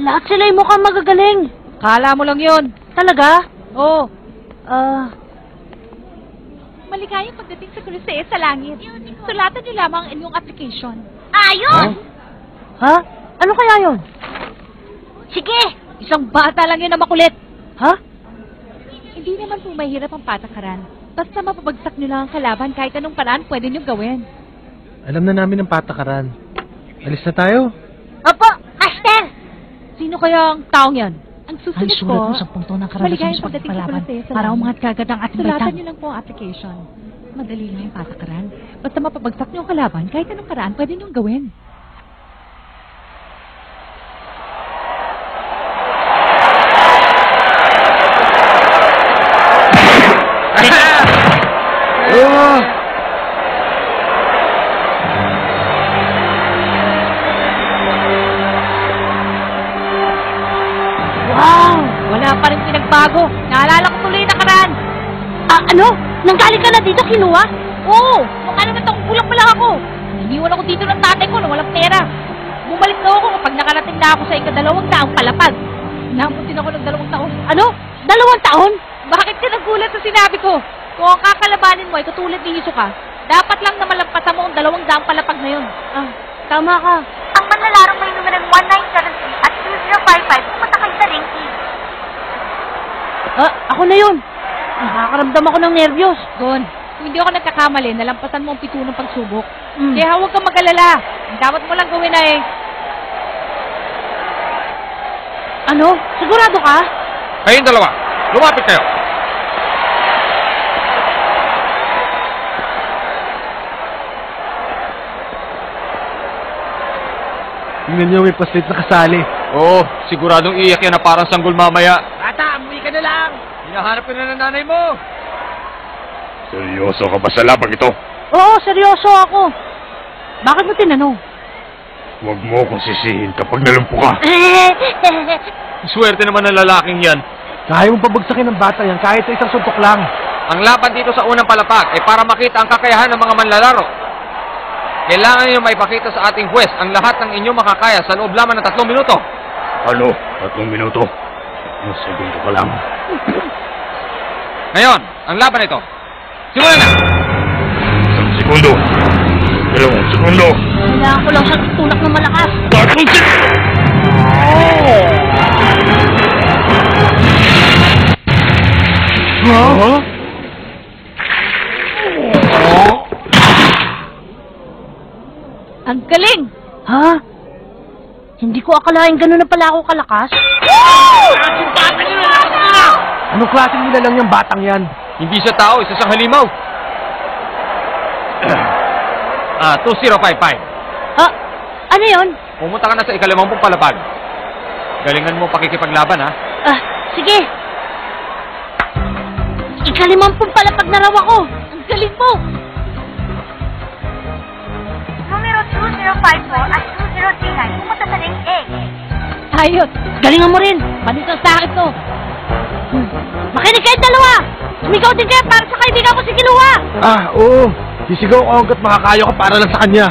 Lahat sila ay mukhang magagaling. Kala mo lang yun. Talaga? Oo. Maligayang pagdating sa Crucea sa langit. Sulatan niyo lamang ang inyong application. Ayun! Ha? Ano kaya yun? Sige! Isang bata lang yun na makulit. Ha? Hindi naman po mahirap ang patakaran. Basta mapabagsak niyo lang ang kalaban kahit anong paraan pwede niyo gawin. Alam na namin ang patakaran. Alis na tayo. Opo, Master! Sino kaya ang taong yan? Ang Ang susunod sulat po, mo sa punto ng karanasan maligayang sa pagdating sa pagpapalaban Crucea sa para langit. umangat kagad ang ating Sulatan baitang. niyo lang po ang application. Madali lang yung patakaran. Basta mapabagsak niyo ang kalaban kahit anong paraan pwede niyo gawin. Oh! Wow! Wala pa rin pinagbago. Naalala ko tuloy na nakaraan. Ano? Nanggaling ka na dito, kinuha? Oo! Nung ano na taong kulang pa lang ako. Iniwan ako dito ng tatay ko na walang pera. Bumalik na ako kapag nakarating na ako sa ika-200 palapag. Namutin ako ng 2 taon. Ano? 2 taon? Bakit ka nagulat sa sinabi ko? Kung ang kakalabanin mo ay katulad ni Hisoka, dapat lang na malampasan mo ang 200 palapag na yun. Tama ka. Ang manlalarong may numerong 1973 at 2055 pumunta kayo sa ringkig. Ako na yun. Nakakaramdam ako ng nervyos. Gon, kung hindi ako nagkakamali, nalampasan mo ang 7 ng pagsubok. Mm. Kaya huwag kang mag-alala. Ang dapat mo lang gawin ay... Ano? Sigurado ka? Kayong dalawa, lumapit kayo. Tingnan niyo, may paslit na kasali. Oo, siguradong iyak yan na parang sanggol mamaya. Bata, umuwi ka na lang. Hinahanap ka na ng nanay mo. Seryoso ka ba sa labang ito? Oo, seryoso ako. Bakit mo tinanong? Huwag mo akong sisihin kapag nalumpo ka. Swerte naman ng lalaking yan. Kaya mong pabagsakin ng bata yan kahit sa isang suntok lang. Ang laban dito sa unang palapag ay para makita ang kakayahan ng mga manlalaro. Kailangan niyo maipakita sa ating huwes ang lahat ng inyong makakaya sa loob lamang ng 3 minuto. Ano? 3 minuto? Mas segundo ka lang. Ngayon, ang laban ito. Simulan na! 1 segundo. 2 segundo. Kailangan ko lang siyang tulak ng malakas. 3 segundo. Huh? Ang galing! Ha? Hindi ko akalain gano'n na pala ako kalakas. Anong klaseng nilalang yung batang yan? Hindi siya tao, isa siyang halimaw. 2055. Ano yun? Pumunta ka na sa ika-50 palapag. Galingan mo pakikipaglaban, ha? Sige. Ika-50 palapag na raw ako. Ang galing mo. Numero 2054 at 2039 pumunta sa ring A. Ayos! Galingan mo rin. Balikan sa akin to! Makinig kayo dalawa. Sumigaw din kayo para sa kaibigan ko si Kiluwa. Oo. Sisigaw ko hanggat makakayo ka para lang sa kanya.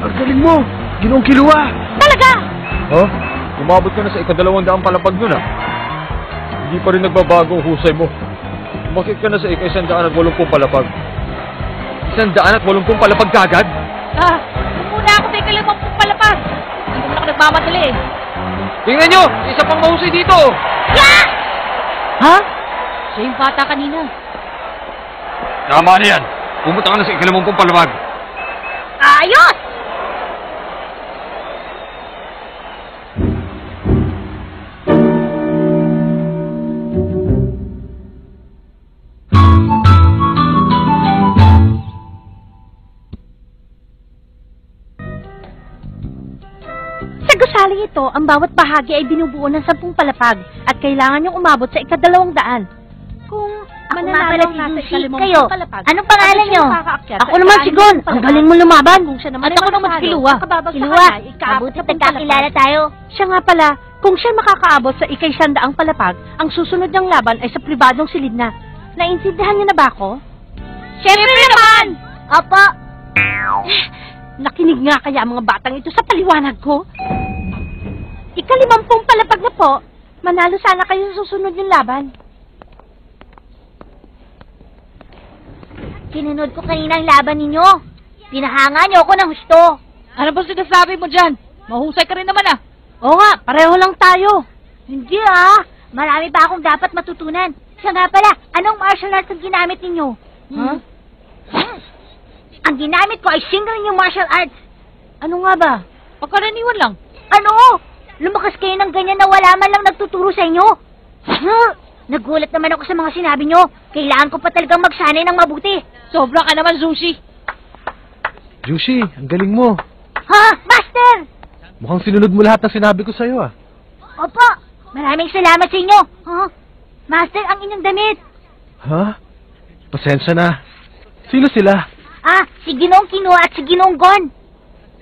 Ang galing mo. Ginoong Kiluwa. Talaga? Huh? Umabot ka na sa ika-200 palapag nun, ha? Hindi pa rin nagbabago ang husay mo. Bakit ka na sa ika-180 palapag? 180 palapag kagad? Muna ako sa ika-50 palapag! Hindi naman ako nagmamadali eh. Tingnan nyo! Isa pang mahusay dito! Ha? Siya yung bata kanina. Tama na yan! Pumunta ka na sa ika-50 palapag. Ayos! Sa gusali ito, ang bawat bahagi ay binubuo ng 10 palapag at kailangan niyong umabot sa ika-200. Kung mananalo ka sa ika-50 kayo. palapag, Anong pangalan niyo? Ako naman si Gon. Ang galing mo lumaban. Kung siya naman At ako naman si Kiluwa. Kiluwa, mabuti nagkakilala tayo. Siya nga pala, kung siya makakaabot sa ika-100 palapag, ang susunod niyang laban ay sa pribadong silid na. Naintindihan niyo na ba ako? Siyempre naman! Opo. Nakinig nga kaya mga batang ito sa paliwanag ko? Ika-50 palapag na po. Manalo sana kayo sa susunod yung laban. Sinunod ko kanina ang laban ninyo. Pinahanga niyo ako ng husto. Ano ba sinasabi mo dyan? Mahusay ka rin naman ah. Oo nga, pareho lang tayo. Hindi marami pa akong dapat matutunan. Siya nga pala, anong martial arts ang ginamit ninyo? Huh? Ang ginamit ko ay single yung martial arts. Ano nga ba? Pagkaraniwan lang. Ano? Lumakas kayo ng ganyan na wala man lang nagtuturo sa inyo? Nagulat naman ako sa mga sinabi nyo. Kailangan ko pa talagang magsanay ng mabuti. Sobra ka naman, Sushi. Jushi, ang galing mo. Ha? Master! Mukhang sinunod mo lahat ng sinabi ko sa'yo, ah. Opo, maraming salamat sa inyo. Master, ang inyong damit. Ha? Pasensya na. Sino sila? Si Ginoong Kino at si Ginoong Gon.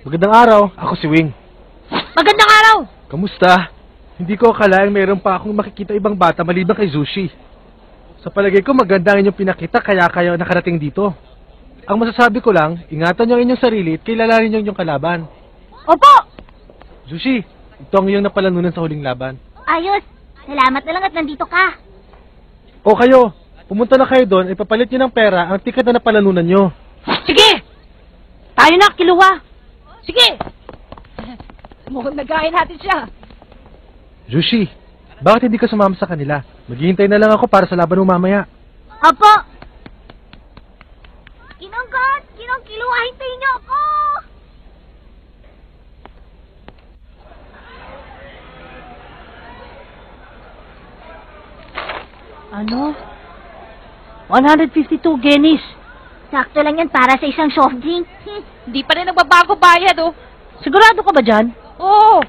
Magandang araw, ako si Wing. Magandang araw! Kamusta? Hindi ko akalaing mayroon pa akong makikita ibang bata maliban kay Zushi. Sa palagay ko maganda ang inyong pinakita kaya kayo nakarating dito. Ang masasabi ko lang, ingatan niyo ang inyong sarili at kilalanin niyo ang inyong kalaban. Opo! Zushi, ito ang iyong napalanunan sa huling laban. Ayos. Salamat na lang at nandito ka. O kayo, pumunta na kayo doon, ipapalit niyo ng pera ang ticket na napalanunan niyo. Sige! Tayo na, Kiluwa! Sige! Mukhang nagahin natin siya. Zushi, bakit hindi ka sumama sa kanila? Maghihintay na lang ako para sa laban mo mamaya. Opo! Ginoong Gon! Ginoong Kilo, hintayin niyo ako! Ano? 152 guineas. Sakto lang yan para sa isang soft drink. Hindi pa rin nagbabago bayad, oh. Sigurado ka ba dyan? Oo!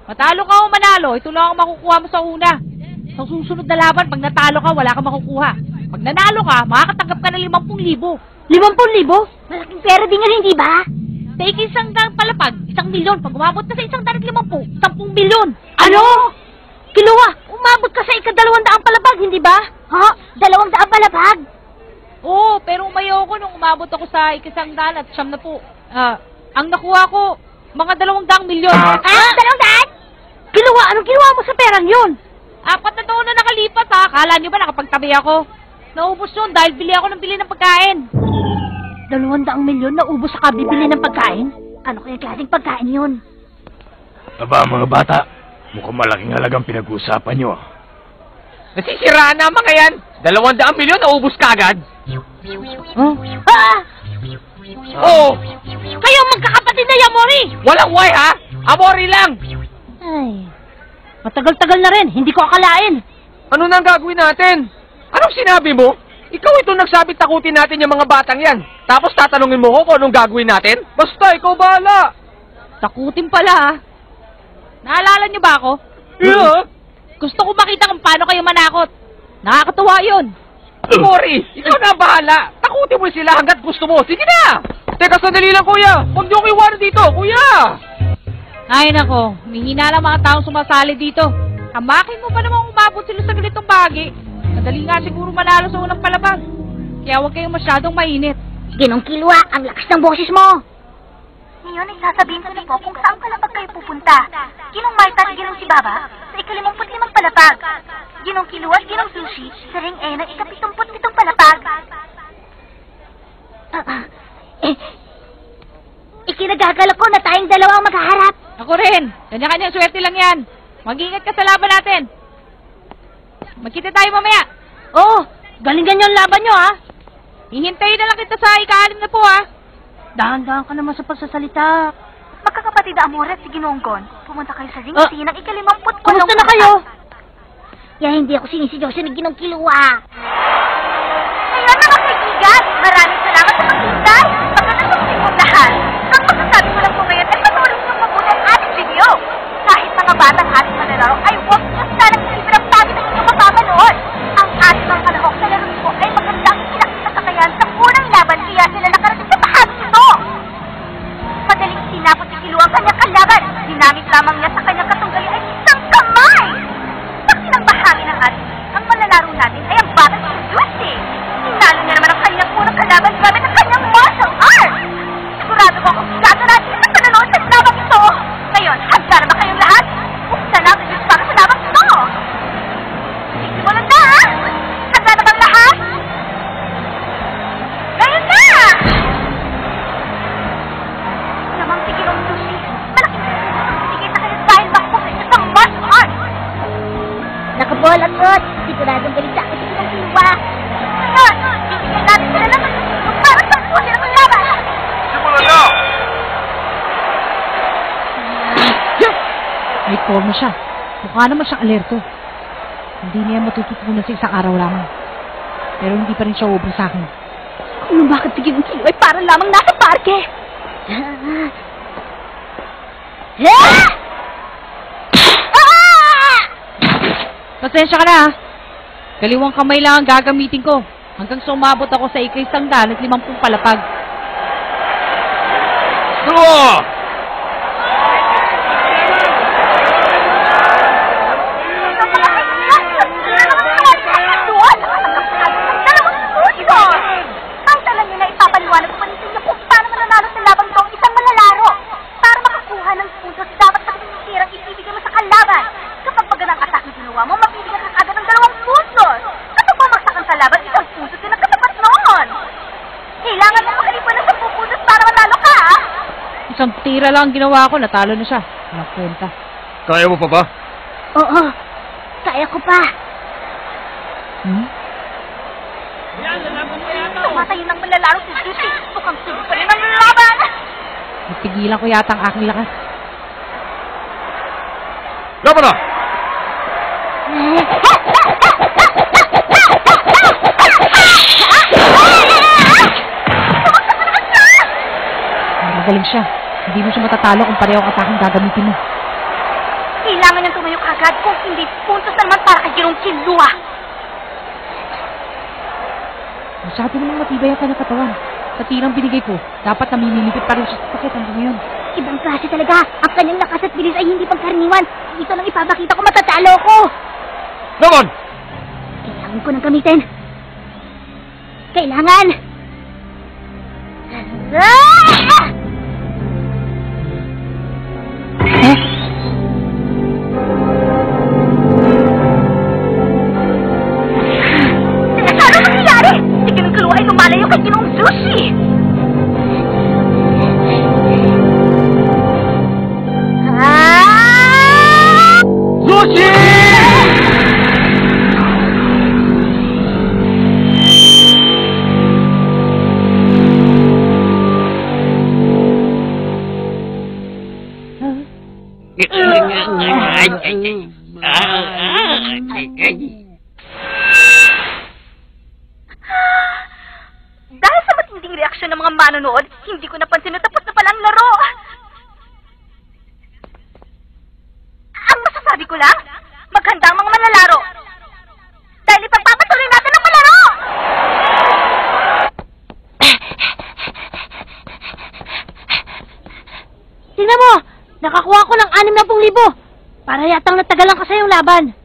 Matalo ka o manalo, ito lang ang makukuha mo sa una. Sa susunod na laban, pag natalo ka, wala kang makukuha. Pag nanalo ka, makakatanggap ka ng 50,000. 50,000? Malaking pera din yan, hindi ba? Sa isang palapag, 1,000,000. Pag umabot ka sa 150, 10 milyon. Ano? Kiluwa, umabot ka sa ika-200 palapag, hindi ba? 200 palapag? Oo, pero umayo ko nung umabot ako sa 100 at 10. Ang nakuha ko, mga 200 milyon. 200? Kiluwa, anong ginawa mo sa perang yun? 4 na taon na nakalipas ha. Akala nyo ba nakapagtabi ako? Naubos yun dahil bili ako ng bili ng pagkain. 200 milyon na ubos sa kabibili ng pagkain? Ano kaya klaseng pagkain yun? Aba mga bata, mukhang malaking halagang pinag-uusapan nyo. Nasisiraan na mga yan. 200 milyon na ubus ka agad. Oo. Kayo magkakapatid na Yamori! Walang way ha. Amori lang. Ay, matagal-tagal na rin, hindi ko akalain. Ano nang gagawin natin? Anong sinabi mo? Ikaw itong nagsabi takutin natin yung mga batang yan. Tapos tatanungin mo ko kung anong gagawin natin? Basta, ikaw bahala. Takutin pala ha. Naalala nyo ba ako? Yeah. Gusto ko makita kung paano kayo manakot. Nakakatuwa yun. Mori, ikaw na bahala. Takutin mo sila hanggat gusto mo. Sige na. Teka, sandali lang kuya. Huwag niyo ko iwanan dito, kuya. Ay nako, mihina lang mga taong sumasali dito. Hamakin mo pa namang umabot sila sa ganitong bahagi. Madali nga siguro manalo sa unang palabag. Kaya huwag kayong masyadong mainit. Ginong Kilwa, ang lakas ng boses mo! Ngayon ay sasabihin ko na po kung saan palapag kayo pupunta. Ginong Marta at Ginong si Baba sa ika-55 palapag. Ginong Kilwa at Ginong Sushi sa ring E ng ika-77 palapag. Ikinagagalak ko na tayong dalawa ang maghaharap. Ako rin. Kanya-kanya swerte lang yan. Mag-ingat ka sa laban natin. Magkita tayo mamaya. Oo, galing-ganyan ang laban nyo, ha? Hihintayin na lang kita sa ika-6 na po, ha? Dahan-dahan ka naman sa pagsasalita. Magkakapatid na Amore at si Ginoong Gon. Pumunta kayo sa ring C ng ika-58. Kumusta na kayo? Kaya hindi ako sinisidyoso ni Ginong Kilwa. Ngayon mga kaibigan, maraming salamat sa paghintay. Magandang pagsimulan lahat. Ang masasabi ko lang po ngayon ay patuloy niyong mabuti ang ating video. Kahit mga batang ating manlalaro ay huwag niyo sanang isipin ang tabi ng inyong mapapanood. Ang ating mga kalahok na laro po ay magandang pinakita sa kayan sa unang laban kaya sila nakarating sa bahagi ito. Madaling sinapot ni Kilwa ang kanyang kalaban. Ginamit lamang niya sa kanyang katunggali ay isang kamay. Sa kinang bahagi ng ating, ang manlalaro natin ay ang batang si Lucy. Tinalo niya naman ang kanyang unang kalaban. dapat sa ginong kiluwa. Ngayon, bibigyan natin sila ng magkakasya para pagpuan nila ng laban. Simulan na! May forma siya. Mukha naman siyang alerto. Hindi niya matututunan sa isang araw lamang. Pero hindi pa rin siya ubra sa akin. Kung bakit sige ng kilo ay parang lamang nasa parke. Pasensya ka na ha. Kaliwang kamay lang ang gagamitin ko. Hanggang sumabot ako sa ika-100 at 50 palapag. Dalawa! Kahit alam nyo na ipapaliwanag ko rin sa inyo kung paano mananalo sa labang ito ang isang manlalaro. Para makakuha ng puntos, dapat magsinisirang ibibigay mo sa kalaban. Kapag pagandang atake ginawa mo, mabibigyan ka agad ng 2 puntos. Kapag bumaksakan sa laban, 1 puntos din ang katapat noon. Kailangan mo makalipan ng 10 puntos para manalo ka, ha? Isang tira lang ang ginawa ko, natalo na siya. Walang kwenta. Kaya mo pa ba? Oo, kaya ko pa. Tumatayo ng manlalaro si Juicy. Mukhang sulit pa rin ang laban. Napigilan ko yata ang aking lakas. Laban na! Magaling siya. Hindi mo siya matatalo kung pareho ang ataking gagamitin mo. Kailangan niyang tumayo kagad kung hindi puntos na naman para kay Jerome Chilua. Masyado namang matibay ang kanyang katawan. Sa tirang binigay ko, dapat namimilipit pa rin siya sa sakit hanggang ngayon. Ibang klase talaga. Ang kanyang lakas at bilis ay hindi pagkaraniwan. Ito lang ipapakita ko, matatalo ko. Laban! Kailangan ko nang gamitin. Kailangan! Ano nangyayari? Si Ginong Kiluwa ay lumalayo kay Ginong Sushi! Sushi! Dahil sa matinding reaksyon ng mga manonood, hindi ko napansin na tapos na palang laro. Ang masasabi ko lang, maghanda ang mga manlalaro. Dahil ipagpapatuloy natin ang malaro! Tingnan mo! Nakakuha ko ng 60,000. Para yatang natagalan ka sa yung laban.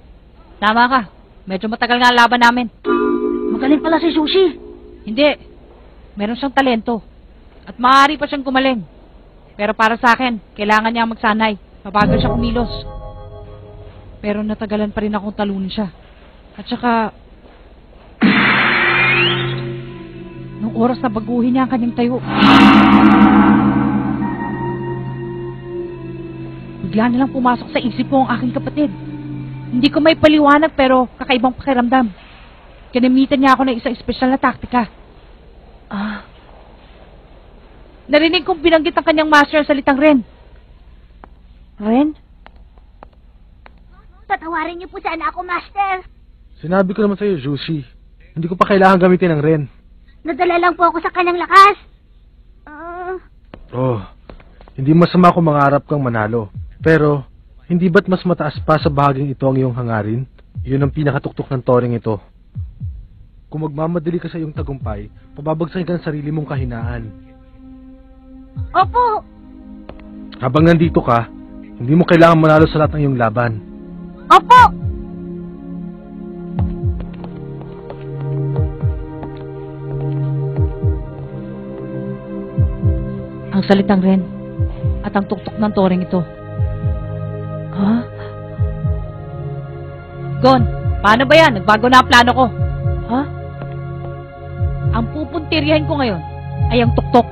Tama ka. Medyo matagal nga ang laban namin. Magaling pala si Sushi. Hindi. Meron siyang talento. At maaari pa siyang gumaling. Pero para sa akin, kailangan niya magsanay. Mabagal siya kumilos. Pero natagalan pa rin akong talunin siya. At saka... nung oras na baguhin niya ang kanyang tayo. Bigla nilang pumasok sa isip ko ang aking kapatid. Hindi ko may paliwanag pero kakaibang pakiramdam. Kinamitan niya ako ng isang espesyal na taktika. Narinig kong binanggit ang kanyang master ang salitang Ren. Ren? Tatawarin niyo po sana ako, Master. Sinabi ko naman sa'yo, Juicy. Hindi ko pa kailangan gamitin ng Ren. Nadala lang po ako sa kanyang lakas. Oh, hindi masama kung mangarap kang manalo. Pero, hindi ba't mas mataas pa sa bahaging ito ang iyong hangarin? Yun ang pinakatuktok ng toring ito. Kung magmamadali ka sa iyong tagumpay, pababagsakin ka ng sarili mong kahinaan. Opo. Habang nandito ka, hindi mo kailangan manalo sa lahat ng iyong laban. Opo. Ang salitang Ren at ang tuktok ng toring ito. Ha? Gon, paano ba yan? Nagbago na ang plano ko. Ha? Ang pupuntiryahin ko ngayon ay ang tuktok.